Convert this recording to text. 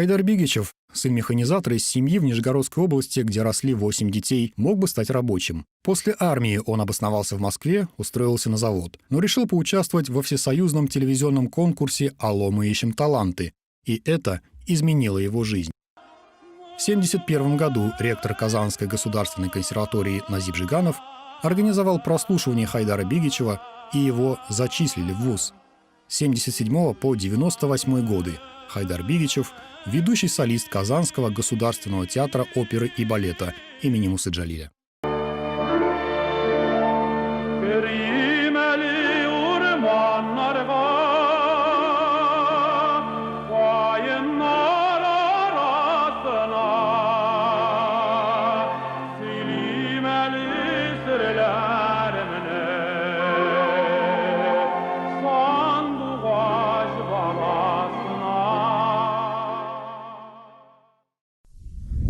Хайдар Бигичев, сын механизатора из семьи в Нижегородской области, где росли 8 детей, мог бы стать рабочим. После армии он обосновался в Москве, устроился на завод, но решил поучаствовать во всесоюзном телевизионном конкурсе «Алло, мы ищем таланты». И это изменило его жизнь. В 1971 году ректор Казанской государственной консерватории Назиб Жиганов организовал прослушивание Хайдара Бигичева, и его зачислили в вуз. С 1977 по 1998 годы Хайдар Бигичев – ведущий солист Казанского государственного театра оперы и балета имени Мусы Джалиля.